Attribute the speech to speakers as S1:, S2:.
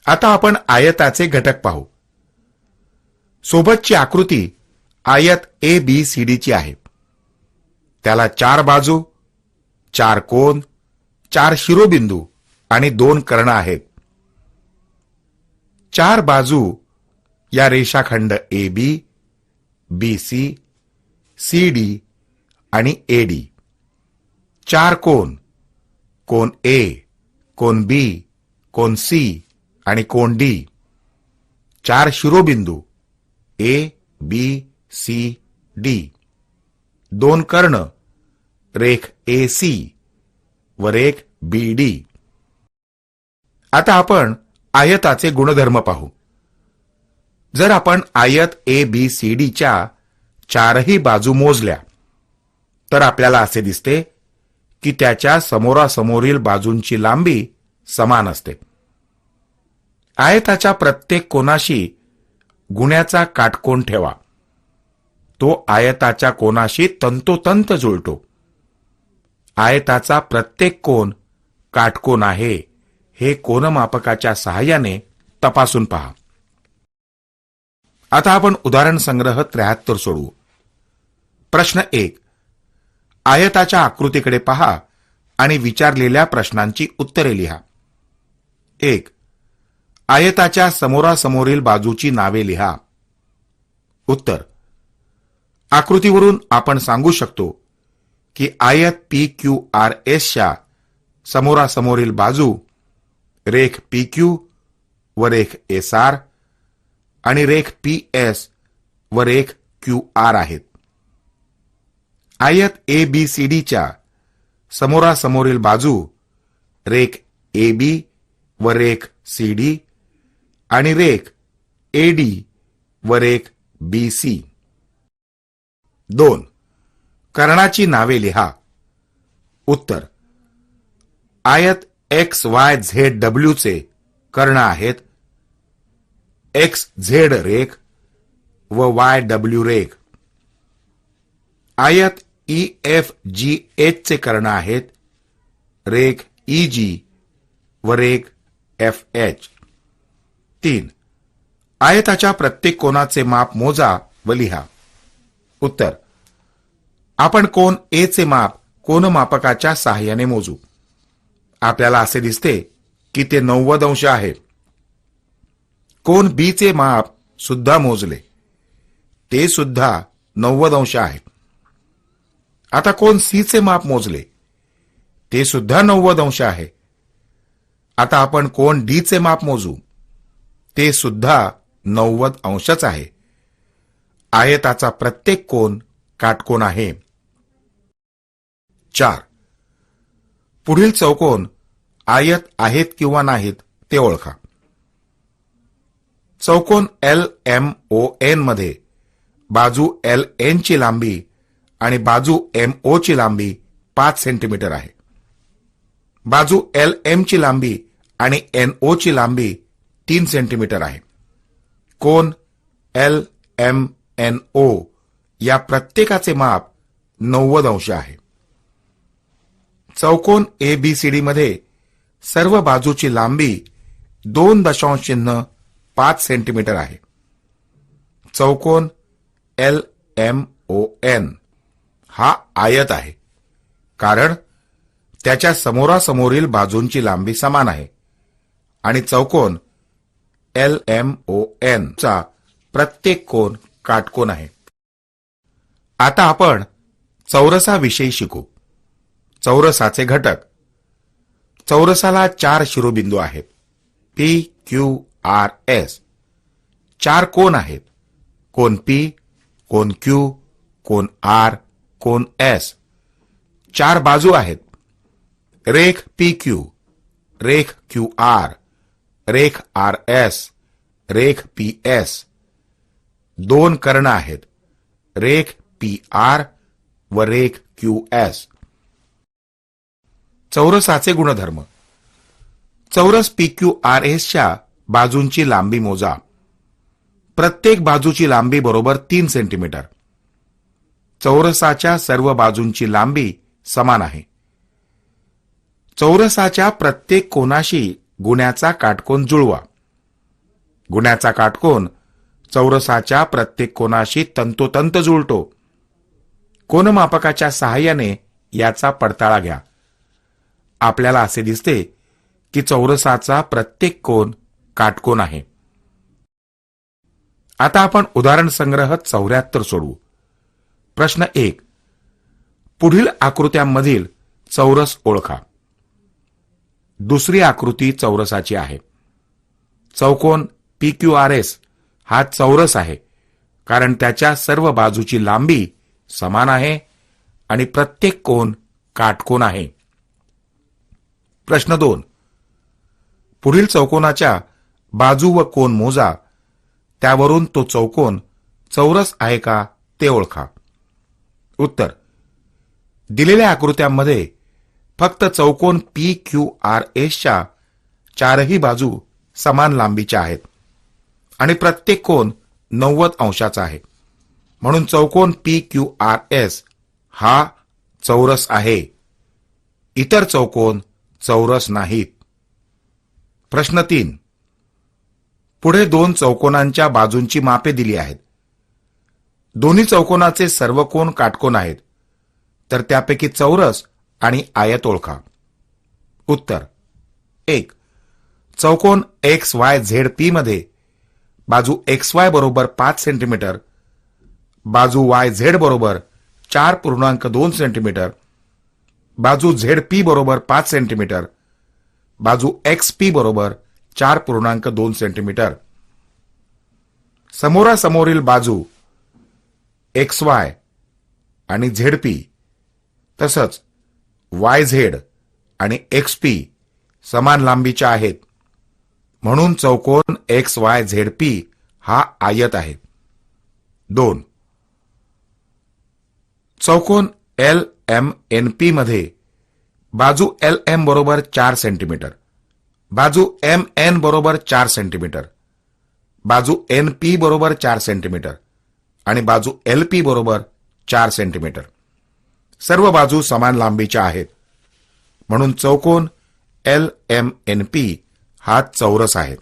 S1: आता आपण आयताचे घटक पाहू. सोबतची आकृती आयत ABCD ची आहे. त्याला 4 बाजू, 4 कोन, 4 शिरोबिंदू आणि 2 कर्ण आहेत. 4 बाजू या रेषाखंड AB, BC, CD आणि AD. 4 cone, cone A, cone B, cone C आणि कोन D. 4 शिरोबिंदू A, B, C, D. 2 कर्ण, रेख AC व रेख BD. आता आपण आयताचे गुणधर्म पाहू. जर आपण आयत ABCD च्या 4ही बाजू मोजल्या तर आपल्याला असे दिसते की त्याच्या समोरासमोरील बाजूंची लांबी समान असते. आयताच्या प्रत्येक कोनाशी गुण्याचा काटकोन ठेवा. तो आयताच्या कोनाशी तंतोतंत जुळतो. आयताचा प्रत्येक कोन काटकोन आहे हे कोनमापकाच्या सहाय्याने तपासून पहा. आता आपण उदाहरण संग्रह 73 सोडवू. प्रश्न 1. आयताच्या आकृतीकडे पहा आणि विचारलेल्या प्रश्नांची उत्तरे लिहा. 1. आयताच्या समोरासमोरील बाजूची नावे लिहा. उत्तर. आकृतीवरून आपण सांगू शकतो की आयत PQRS च्या समोरासमोरील बाजू रेख PQ व रेख SR आणि रेख PS व रेख QR आहेत. आयत ABCD च्या समोरासमोरील बाजू रेख AB व रेख CD आणि रेख AD व रेख BC. 2. कर्णाची नावे लिहा. उत्तर. आयत XYZW चे कर्ण आहेत XZ रेख व YW रेख. आयत EFGH चे कर्ण आहेत रेख EG व रेख FH. 3. आयताच्या प्रत्येक कोनाचे माप मोजा व लिहा. उत्तर. आपण कोन A चे माप कोनमापकाच्या सहाय्याने मोजू. आपल्याला असे दिसते की ते 90 अंश आहे. कोन B चे माप सुद्धा मोजले. ते सुद्धा 90 अंश आहे. आता कोन C चे माप मोजले. ते सुद्धा 90 अंश आहे. आता आपण कोन D चे माप मोजू. ते सुद्धा 90 अंशच आहे. आयताचा प्रत्येक कोन काटकोन आहे. 4. पुढील चौकोन आयत आहेत किंवा नाहीत ते ओळखा. चौकोन LMON मध्ये बाजू LN ची लांबी आणि बाजू MO ची लांबी 5 सेंटीमीटर आहे. बाजू LM ची लांबी आणि NO ची लांबी 3 सेंटीमीटर आहे. कोन LMNO या प्रत्येकाचे माप 90 अंश आहे. चौकोन ABCD मध्ये सर्व बाजूची लांबी 2.5 सेंटीमीटर आहे. चौकोन LMON हा आयत आहे कारण त्याच्या समोरासमोरील बाजूंची लांबी समान आहे आणि चौकोन LMON चा प्रत्येक कोन काटकोन आहे. आता आपण चौरसाविषयी शिकू. चौरसाचे घटक. चौरसाला 4 शिरोबिंदू आहेत. PQRS. 4 कोन आहेत. कोन P, कोन Q, कोन R, कोन S. 4 बाजू आहेत. रेख PQ, रेख QR, रेख RS, रेख PS. 2 कर्ण आहेत. रेख PR व रेख QS. चौरसाचे गुणधर्म. चौरस PQRS च्या बाजूंची लांबी मोजा. प्रत्येक बाजूची लांबी बरोबर 3 सेंटीमीटर. चौरसाच्या सर्व बाजूंची लांबी समान आहे. चौरसाच्या प्रत्येक कोनाशी गुण्याचा काटकोन जुळवा. गुण्याचा काटकोन चौरसाच्या प्रत्येक कोनाशी तंतोतंत जुळतो. कोनमापकाच्या सहाय्याने याचा पडताळा घ्या. आपल्याला असे दिसते की चौरसाचा प्रत्येक कोन काटकोन आहे. आता आपण उदाहरण संग्रह 74 सोडवू. प्रश्न 1. पुढील आकृत्यांमधील चौरस ओळखा. दुसरी आकृती चौरसाची आहे. चौकोन PQRS हा चौरस आहे, कारण त्याच्या सर्व बाजूची लांबी समान आहे आणि प्रत्येक कोन काटकोन आहे. प्रश्न 2. पुढील चौकोनाच्या बाजू व कोन मोजा. त्यावरून तो चौकोन चौरस आहे का ते ओळखा. उत्तर. दिलेल्या आकृत्यांमध्ये फक्त चौकोन PQRSच्या चारही बाजू समान लांबीच्या आहेत आणि प्रत्येक कोन 90 अंशाचा आहे. म्हणून चौकोन PQRS हा चौरस आहे. इतर चौकोन चौरस नाहीत. प्रश्न 3. पुढे दोन चौकोनांच्या बाजूंची मापे दिली आहेत. दोन्ही चौकोनाचे सर्व कोन काटकोन आहेत, तर त्यापैकी चौरस आणि आयत ओळखा. उत्तर. 1. चौकोन XYZP मध्ये बाजू XY बरोबर 5 सेंटीमीटर, बाजू YZ बरोबर 4.2 सेंटीमीटर, बाजू ZP बरोबर 5 सेंटीमीटर, बाजू XP बरोबर 4.2 सेंटीमीटर. समोरासमोरील बाजू XY आणि ZP तसंच YZ आणि XP समान लांबीच्या आहेत. म्हणून चौकोन XYZP हा आयत आहे. 2. चौकोन LMNP मध्ये बाजू LM बरोबर 4 सेंटीमीटर, बाजू MN बरोबर 4 सेंटीमीटर, बाजू NP बरोबर 4 सेंटीमीटर आणि बाजू LP बरोबर 4 सेंटीमीटर. सर्व बाजू समान लांबीच्या आहेत. म्हणून चौकोन LMNP हा चौरस आहे.